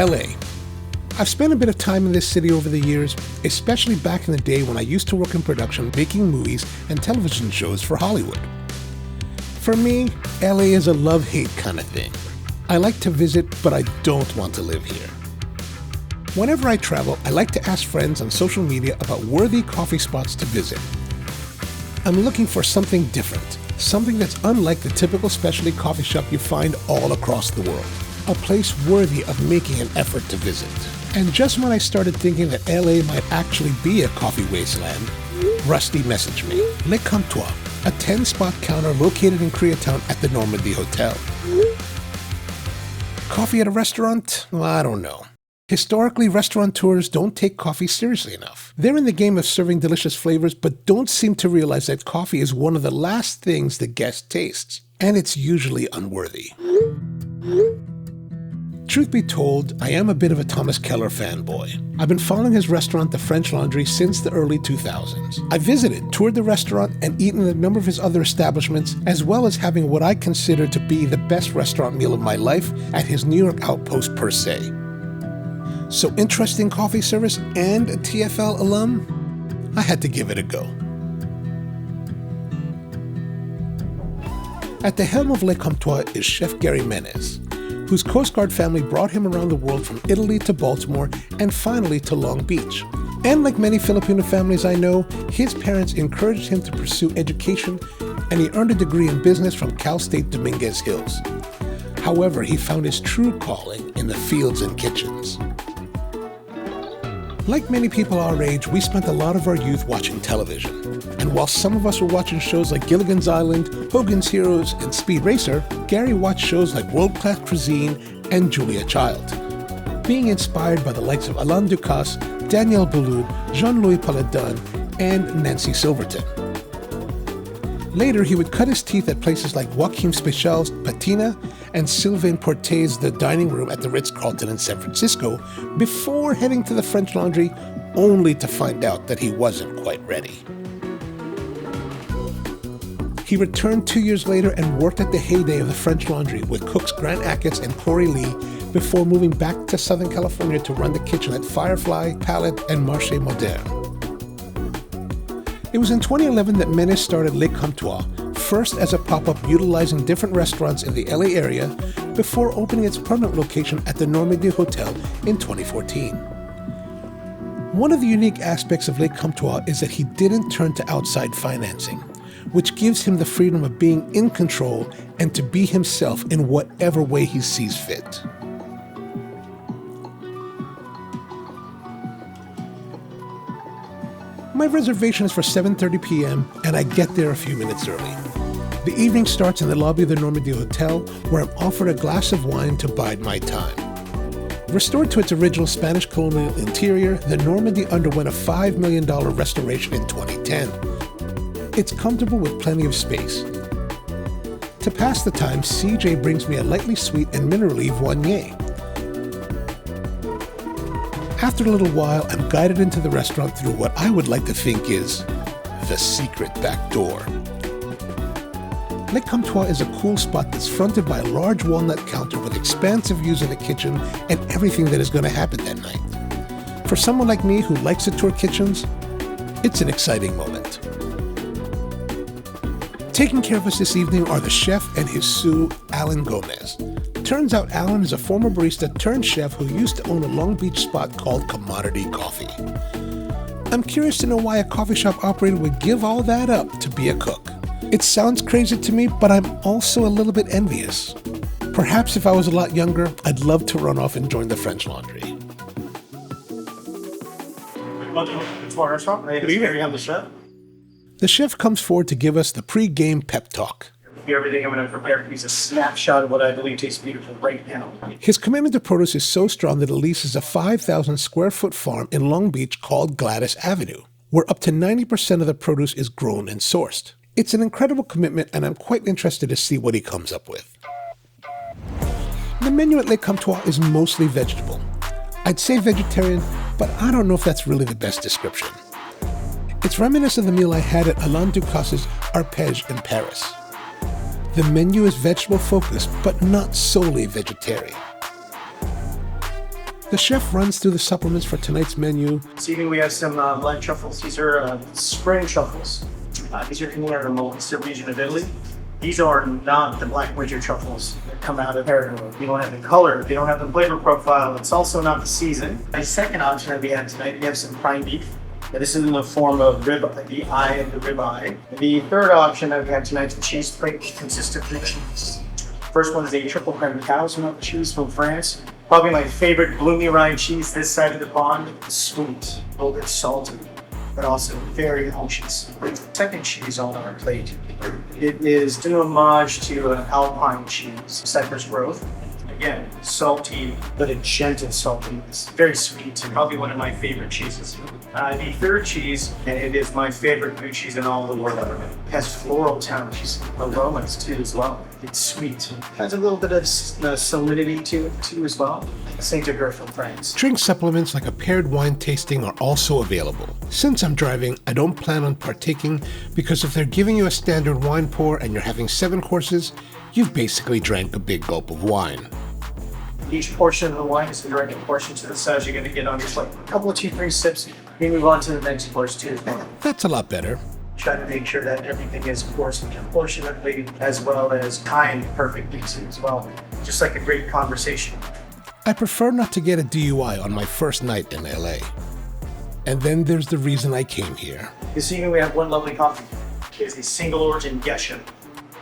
LA. I've spent a bit of time in this city over the years, especially back in the day when I used to work in production making movies and television shows for Hollywood. For me, LA is a love-hate kind of thing. I like to visit, but I don't want to live here. Whenever I travel, I like to ask friends on social media about worthy coffee spots to visit. I'm looking for something different, something that's unlike the typical specialty coffee shop you find all across the world. A place worthy of making an effort to visit. And just when I started thinking that LA might actually be a coffee wasteland, Rusty messaged me. Le Comptoir, a 10-spot counter located in Koreatown at the Normandie Hotel. Coffee at a restaurant? Well, I don't know. Historically, restaurateurs don't take coffee seriously enough. They're in the game of serving delicious flavors, but don't seem to realize that coffee is one of the last things the guest tastes, and it's usually unworthy. Truth be told, I am a bit of a Thomas Keller fanboy. I've been following his restaurant, The French Laundry, since the early 2000s. I visited, toured the restaurant, and eaten at a number of his other establishments, as well as having what I consider to be the best restaurant meal of my life at his New York outpost per se. So interesting coffee service and a TFL alum? I had to give it a go. At the helm of Le Comptoir is Chef Gary Menes, whose Coast Guard family brought him around the world from Italy to Baltimore and finally to Long Beach. And like many Filipino families I know, his parents encouraged him to pursue education, and he earned a degree in business from Cal State Dominguez Hills. However, he found his true calling in the fields and kitchens. Like many people our age, we spent a lot of our youth watching television. And while some of us were watching shows like Gilligan's Island, Hogan's Heroes, and Speed Racer, Gary watched shows like World Class Cuisine and Julia Child, being inspired by the likes of Alain Ducasse, Daniel Boulud, Jean-Louis Paladin, and Nancy Silverton. Later, he would cut his teeth at places like Joaquin Special's Patina and Sylvain Portet's The Dining Room at the Ritz-Carlton in San Francisco before heading to the French Laundry, only to find out that he wasn't quite ready. He returned 2 years later and worked at the heyday of the French Laundry with cooks Grant Achatz and Corey Lee before moving back to Southern California to run the kitchen at Firefly, Palette, and Marché Moderne. It was in 2011 that Menes started Le Comptoir, first as a pop-up utilizing different restaurants in the LA area before opening its permanent location at the Normandie Hotel in 2014. One of the unique aspects of Le Comptoir is that he didn't turn to outside financing, which gives him the freedom of being in control and to be himself in whatever way he sees fit. My reservation is for 7:30 p.m. and I get there a few minutes early. The evening starts in the lobby of the Normandie Hotel, where I'm offered a glass of wine to bide my time. Restored to its original Spanish colonial interior, the Normandie underwent a $5 million restoration in 2010. It's comfortable with plenty of space. To pass the time, CJ brings me a lightly sweet and minerally Voignier. After a little while, I'm guided into the restaurant through what I would like to think is the secret back door. Le Comptoir is a cool spot that's fronted by a large walnut counter with expansive views of the kitchen and everything that is going to happen that night. For someone like me who likes to tour kitchens, it's an exciting moment. Taking care of us this evening are the chef and his sous, Alan Gomez. Turns out Alan is a former barista turned chef who used to own a Long Beach spot called Commodity Coffee. I'm curious to know why a coffee shop operator would give all that up to be a cook. It sounds crazy to me, but I'm also a little bit envious. Perhaps if I was a lot younger, I'd love to run off and join the French Laundry. Welcome to our restaurant. Good evening. We have the chef. The chef comes forward to give us the pre-game pep talk. Everything I'm going to prepare is a snapshot of what I believe tastes beautiful right now. His commitment to produce is so strong that he leases a 5,000 square foot farm in Long Beach called Gladys Avenue, where up to 90% of the produce is grown and sourced. It's an incredible commitment, and I'm quite interested to see what he comes up with. The menu at Le Comptoir is mostly vegetable. I'd say vegetarian, but I don't know if that's really the best description. It's reminiscent of the meal I had at Alain Ducasse's Arpege in Paris. The menu is vegetable focused, but not solely vegetarian. The chef runs through the supplements for tonight's menu. This evening we have some blend truffles. These are spring truffles. These are coming out of the Molise region of Italy. These are not the black winter truffles that come out of Aragon. They don't have the color, they don't have the flavor profile. It's also not the season. The second option that we have tonight, we have some prime beef. This is in the form of rib, the eye of the rib eye. The third option that we have tonight is the cheese plate, consists of 3 cheese. First one is a triple creme cow's milk cheese from France. Probably my favorite bloomy rind cheese this side of the pond. It's sweet, a little bit salty, but also very delicious. Second cheese on our plate. It is an homage to an alpine cheese, Cyprus growth. Again, salty, but a gentle saltiness. Very sweet, and probably one of my favorite cheeses. The third cheese, and it is my favorite blue cheese in all of the world, has floral tones, aromas too as well. It's sweet. Has a little bit of salinity to it too as well. Saint-Agur from France. Drink supplements like a paired wine tasting are also available. Since I'm driving, I don't plan on partaking because if they're giving you a standard wine pour and you're having 7 courses, you've basically drank a big gulp of wine. Each portion of the wine is a direct portion to the size you're going to get on just like a couple of 2-3 sips. We move on to the next course too. That's a lot better. Try to make sure that everything is portioned proportionately as well as timed perfectly too as well. Just like a great conversation. I prefer not to get a DUI on my first night in LA. And then there's the reason I came here. This evening we have one lovely coffee. It is a single origin Gesha.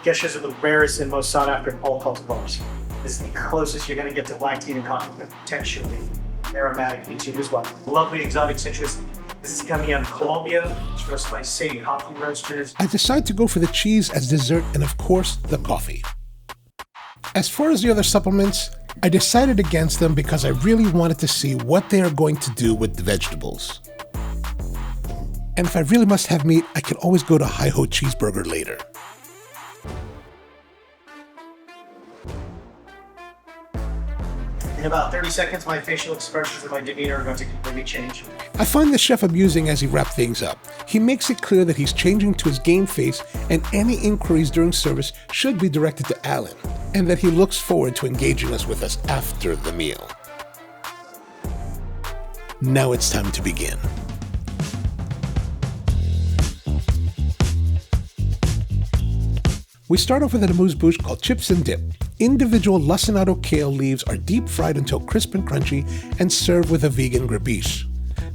Geshas are the rarest and most sought after in all cultivars. This is the closest you're going to get to black tea and coffee, but potentially aromatic too as well. Lovely exotic citrus. This is coming out of Colombia. It's roasted by Sadie coffee roasters. I decide to go for the cheese as dessert and of course the coffee. As far as the other supplements, I decided against them because I really wanted to see what they are going to do with the vegetables. And if I really must have meat, I can always go to Hi-Ho Cheeseburger later. In about 30 seconds, my facial expressions and my demeanor are going to completely change. I find the chef amusing as he wraps things up. He makes it clear that he's changing to his game face and any inquiries during service should be directed to Alan, and that he looks forward to engaging us with us after the meal. Now it's time to begin. We start off with an amuse bouche called chips and dip. Individual lacinato kale leaves are deep fried until crisp and crunchy and served with a vegan grabiche.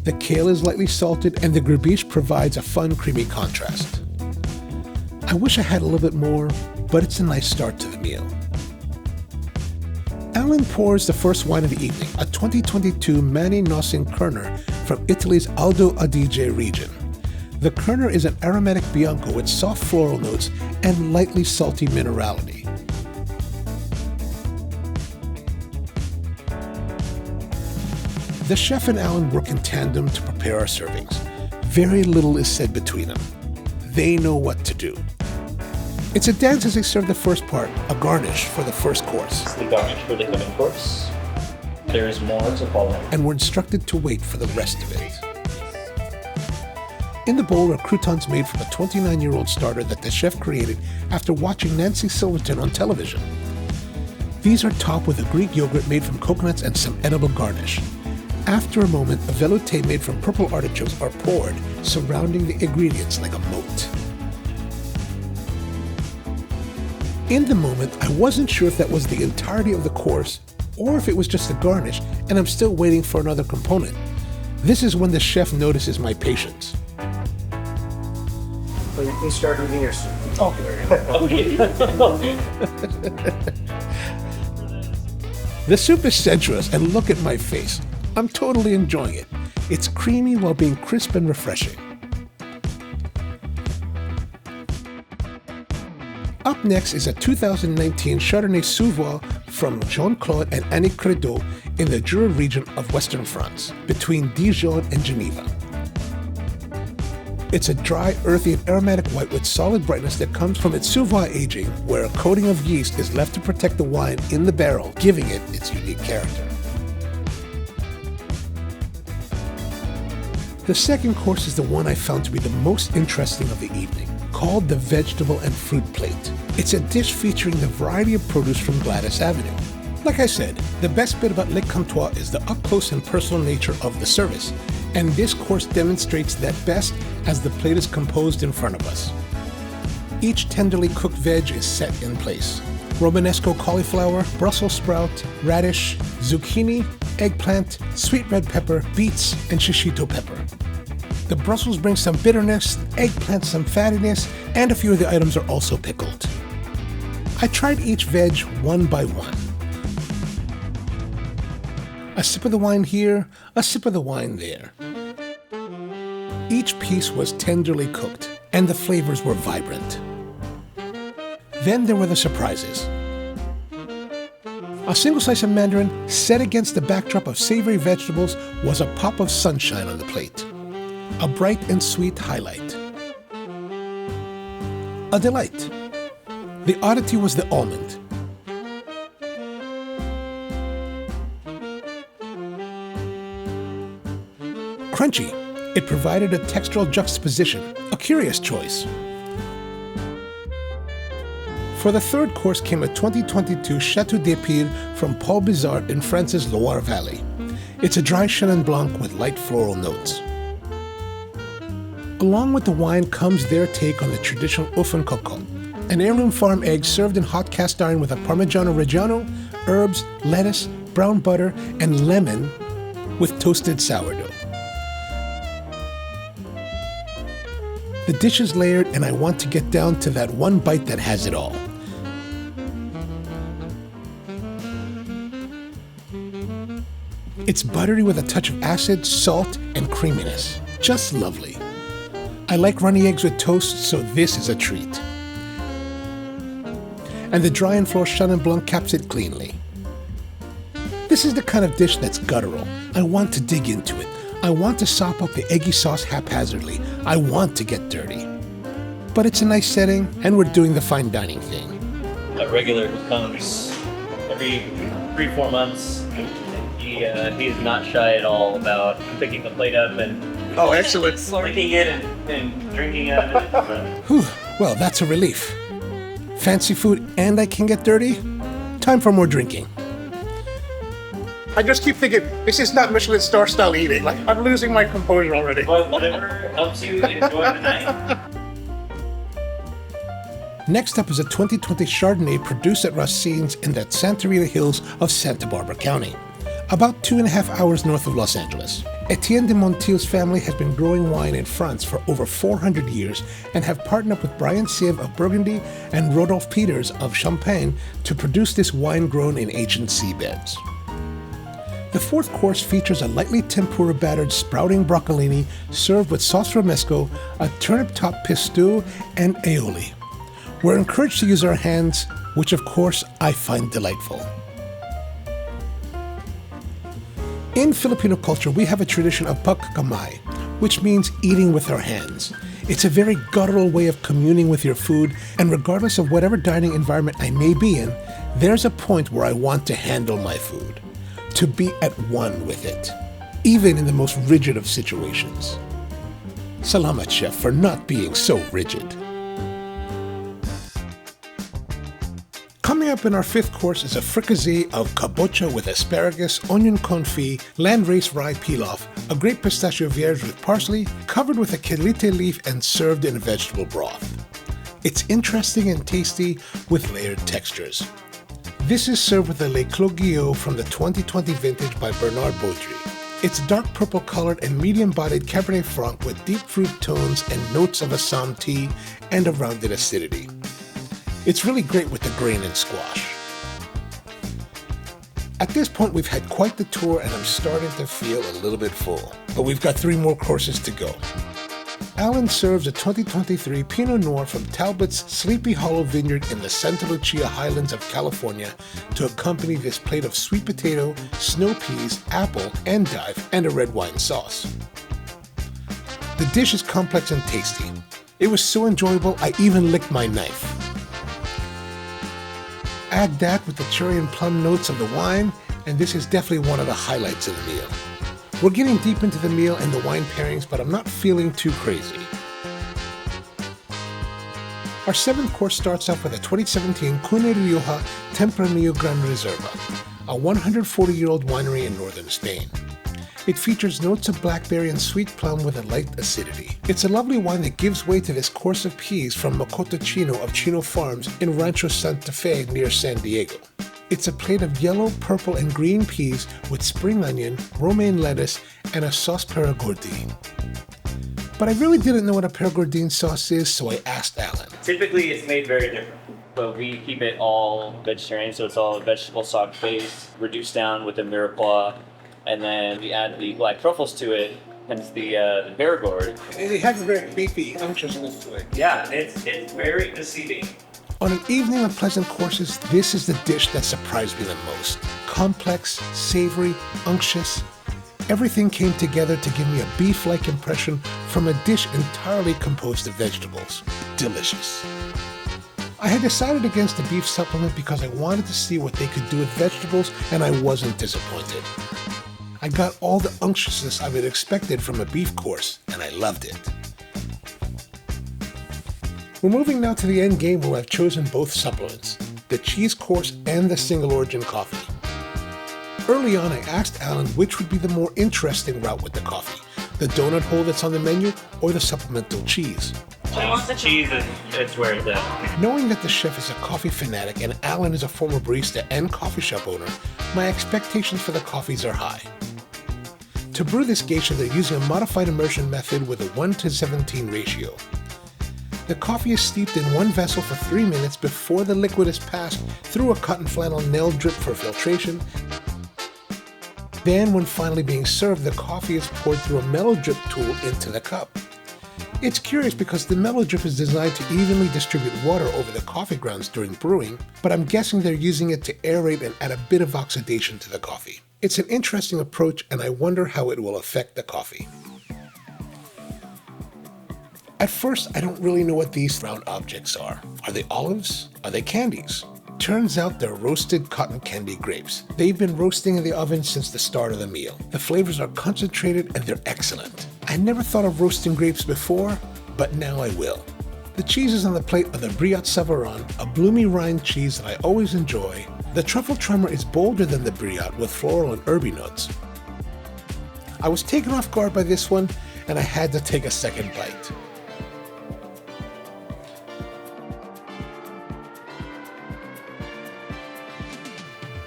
The kale is lightly salted and the grabiche provides a fun, creamy contrast. I wish I had a little bit more, but it's a nice start to the meal. Alan pours the first wine of the evening, a 2022 Mani Nossin Kerner from Italy's Alto Adige region. The Kerner is an aromatic Bianco with soft floral notes and lightly salty minerality. The chef and Alan work in tandem to prepare our servings. Very little is said between them. They know what to do. It's a dance as they serve the first part, a garnish for the first course. It's the garnish for the coming course. There is more to follow. And we're instructed to wait for the rest of it. In the bowl are croutons made from a 29-year-old starter that the chef created after watching Nancy Silverton on television. These are topped with a Greek yogurt made from coconuts and some edible garnish. After a moment, a veloute made from purple artichokes are poured, surrounding the ingredients like a moat. In the moment, I wasn't sure if that was the entirety of the course or if it was just a garnish, and I'm still waiting for another component. This is when the chef notices my patience. So you can start eating your soup. Okay. The soup is sensuous, and look at my face. I'm totally enjoying it. It's creamy while being crisp and refreshing. Up next is a 2019 Chardonnay Sous-Bois from Jean-Claude and Annie Credo in the Jura region of Western France, between Dijon and Geneva. It's a dry, earthy, and aromatic white with solid brightness that comes from its Sous-Bois aging, where a coating of yeast is left to protect the wine in the barrel, giving it its unique character. The second course is the one I found to be the most interesting of the evening, called the Vegetable and Fruit Plate. It's a dish featuring the variety of produce from Gladys Avenue. Like I said, the best bit about Le Comptoir is the up-close and personal nature of the service, and this course demonstrates that best as the plate is composed in front of us. Each tenderly cooked veg is set in place. Romanesco cauliflower, Brussels sprout, radish, zucchini, eggplant, sweet red pepper, beets, and shishito pepper. The Brussels brings some bitterness, eggplant some fattiness, and a few of the items are also pickled. I tried each veg one by one. A sip of the wine here, a sip of the wine there. Each piece was tenderly cooked, and the flavors were vibrant. Then there were the surprises. A single slice of mandarin set against the backdrop of savory vegetables was a pop of sunshine on the plate. A bright and sweet highlight. A delight. The oddity was the almond. Crunchy. It provided a textural juxtaposition, a curious choice. For the third course came a 2022 Chateau d'Épire from Paul Bizard in France's Loire Valley. It's a dry Chenin Blanc with light floral notes. Along with the wine comes their take on the traditional œuf and cocotte, an heirloom farm egg served in hot cast iron with a Parmigiano Reggiano, herbs, lettuce, brown butter, and lemon with toasted sourdough. The dish is layered, and I want to get down to that one bite that has it all. It's buttery with a touch of acid, salt, and creaminess. Just lovely. I like runny eggs with toast, so this is a treat. And the dry and floral Chenin Blanc caps it cleanly. This is the kind of dish that's guttural. I want to dig into it. I want to sop up the eggy sauce haphazardly. I want to get dirty. But it's a nice setting, and we're doing the fine dining thing. A regular who comes every 3-4 months. He is not shy at all about picking the plate up and Excellent. licking it and drinking out of it. Whew, well, that's a relief. Fancy food and I can get dirty? Time for more drinking. I just keep thinking, this is not Michelin star style eating. Like, I'm losing my composure already. But whatever helps you enjoy the night. Next up is a 2020 Chardonnay produced at Racine's in the Santa Rita Hills of Santa Barbara County, about 2.5 hours north of Los Angeles. Etienne de Montiel's family has been growing wine in France for over 400 years and have partnered up with Brian Sive of Burgundy and Rodolphe Peters of Champagne to produce this wine grown in ancient seabeds. The fourth course features a lightly tempura battered sprouting broccolini served with sauce romesco, a turnip top pistou, and aioli. We're encouraged to use our hands, which of course I find delightful. In Filipino culture, we have a tradition of pagkakamay, which means eating with our hands. It's a very guttural way of communing with your food, and regardless of whatever dining environment I may be in, there's a point where I want to handle my food, to be at one with it, even in the most rigid of situations. Salamat, chef, for not being so rigid. Coming up in our fifth course is a fricasse of kabocha with asparagus, onion confit, landrace rye pilaf, a grape pistachio vierge with parsley, covered with a quelite leaf and served in a vegetable broth. It's interesting and tasty with layered textures. This is served with a Le Clos Guillot from the 2020 vintage by Bernard Baudry. It's dark purple colored and medium-bodied Cabernet Franc with deep fruit tones and notes of Assam tea and a rounded acidity. It's really great with the grain and squash. At this point, we've had quite the tour and I'm starting to feel a little bit full, but we've got 3 more courses to go. Alan serves a 2023 Pinot Noir from Talbot's Sleepy Hollow Vineyard in the Santa Lucia Highlands of California to accompany this plate of sweet potato, snow peas, apple, endive, and a red wine sauce. The dish is complex and tasty. It was so enjoyable, I even licked my knife. Add that with the cherry and plum notes of the wine, and this is definitely one of the highlights of the meal. We're getting deep into the meal and the wine pairings, but I'm not feeling too crazy. Our 7th course starts off with a 2017 Cune Rioja Tempranillo Gran Reserva, a 140-year-old winery in northern Spain. It features notes of blackberry and sweet plum with a light acidity. It's a lovely wine that gives way to this course of peas from Mocoto Chino of Chino Farms in Rancho Santa Fe near San Diego. It's a plate of yellow, purple, and green peas with spring onion, romaine lettuce, and a sauce perigordine. But I really didn't know what a perigordine sauce is, so I asked Alan. Typically, it's made very different, but we keep it all vegetarian, so it's all vegetable stock base, reduced down with the mirepoix, and then we add the black truffles to it, hence the Perigord. It has a very beefy unctuousness to it. Yeah, it's very deceiving. On an evening of pleasant courses, this is the dish that surprised me the most. Complex, savory, unctuous. Everything came together to give me a beef-like impression from a dish entirely composed of vegetables. Delicious. I had decided against the beef supplement because I wanted to see what they could do with vegetables, and I wasn't disappointed. I got all the unctuousness I would have expected from a beef course, and I loved it. We're moving now to the end game where I've chosen both supplements, the cheese course and the single origin coffee. Early on, I asked Alan which would be the more interesting route with the coffee, the donut hole that's on the menu or the supplemental cheese. Cheese is where it's at. Knowing that the chef is a coffee fanatic and Alan is a former barista and coffee shop owner, my expectations for the coffees are high. To brew this geisha, they're using a modified immersion method with a 1:17 ratio. The coffee is steeped in one vessel for 3 minutes before the liquid is passed through a cotton flannel nail drip for filtration. Then, when finally being served, the coffee is poured through a mellow drip tool into the cup. It's curious because the mellow drip is designed to evenly distribute water over the coffee grounds during brewing, but I'm guessing they're using it to aerate and add a bit of oxidation to the coffee. It's an interesting approach, and I wonder how it will affect the coffee. At first, I don't really know what these round objects are. Are they olives? Are they candies? Turns out they're roasted cotton candy grapes. They've been roasting in the oven since the start of the meal. The flavors are concentrated and they're excellent. I never thought of roasting grapes before, but now I will. The cheeses on the plate are the Briotte Savarin, a bloomy rind cheese that I always enjoy. The truffle tremor is bolder than the Briotte with floral and herby notes. I was taken off guard by this one, and I had to take a second bite.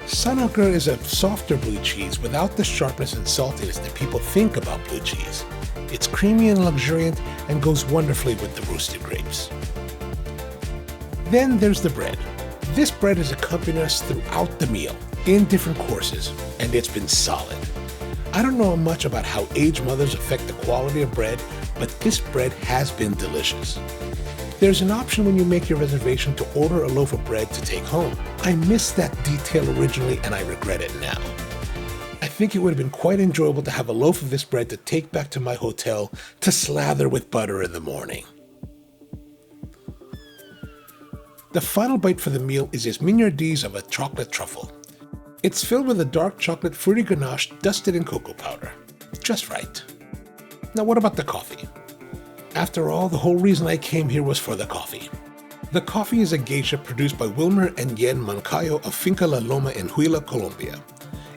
Sanoker is a softer blue cheese without the sharpness and saltiness that people think about blue cheese. It's creamy and luxuriant and goes wonderfully with the roasted grapes. Then there's the bread. This bread has accompanied us throughout the meal, in different courses, and it's been solid. I don't know much about how aged mothers affect the quality of bread, but this bread has been delicious. There's an option when you make your reservation to order a loaf of bread to take home. I missed that detail originally and I regret it now. I think it would have been quite enjoyable to have a loaf of this bread to take back to my hotel to slather with butter in the morning. The final bite for the meal is this mignardise of a chocolate truffle. It's filled with a dark chocolate fruity ganache dusted in cocoa powder. Just right. Now what about the coffee? After all, the whole reason I came here was for the coffee. The coffee is a geisha produced by Wilmer and Yen Mancayo of Finca La Loma in Huila, Colombia.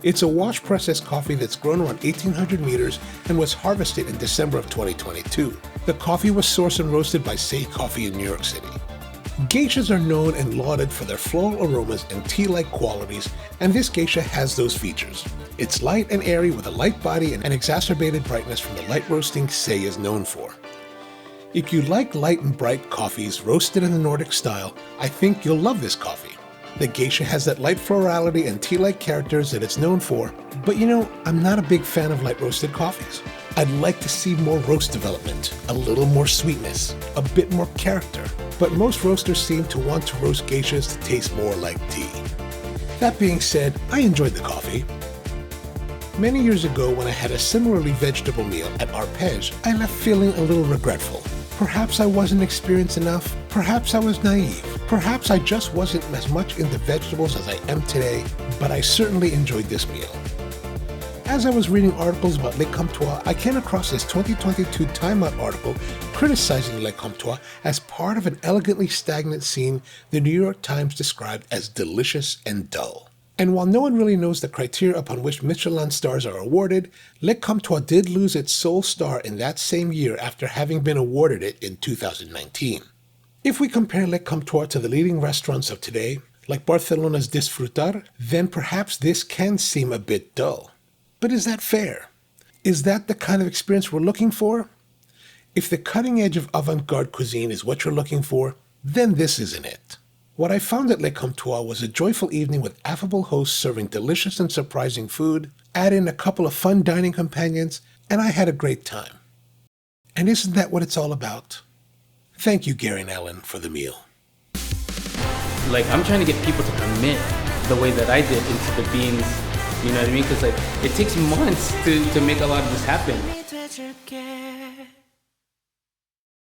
It's a wash-processed coffee that's grown around 1,800 meters and was harvested in December of 2022. The coffee was sourced and roasted by Say Coffee in New York City. Geishas are known and lauded for their floral aromas and tea-like qualities, and this geisha has those features. It's light and airy with a light body and an exacerbated brightness from the light roasting Say is known for. If you like light and bright coffees roasted in the Nordic style, I think you'll love this coffee. The geisha has that light florality and tea-like characters that it's known for, but you know, I'm not a big fan of light roasted coffees. I'd like to see more roast development, a little more sweetness, a bit more character, but most roasters seem to want to roast geishas to taste more like tea. That being said, I enjoyed the coffee. Many years ago, when I had a similarly vegetable meal at Arpege, I left feeling a little regretful. Perhaps I wasn't experienced enough, perhaps I was naive, perhaps I just wasn't as much into vegetables as I am today, but I certainly enjoyed this meal. As I was reading articles about Le Comptoir, I came across this 2022 Time Out article criticizing Le Comptoir as part of an elegantly stagnant scene the New York Times described as delicious and dull. And while no one really knows the criteria upon which Michelin stars are awarded, Le Comptoir did lose its sole star in that same year after having been awarded it in 2019. If we compare Le Comptoir to the leading restaurants of today, like Barcelona's Disfrutar, then perhaps this can seem a bit dull. But is that fair? Is that the kind of experience we're looking for? If the cutting edge of avant-garde cuisine is what you're looking for, then this isn't it. What I found at Le Comptoir was a joyful evening with affable hosts serving delicious and surprising food, add in a couple of fun dining companions, and I had a great time. And isn't that what it's all about? Thank you, Gary and Ellen, for the meal. Like, I'm trying to get people to commit the way that I did into the beans, you know what I mean? Because, like, it takes months to make a lot of this happen.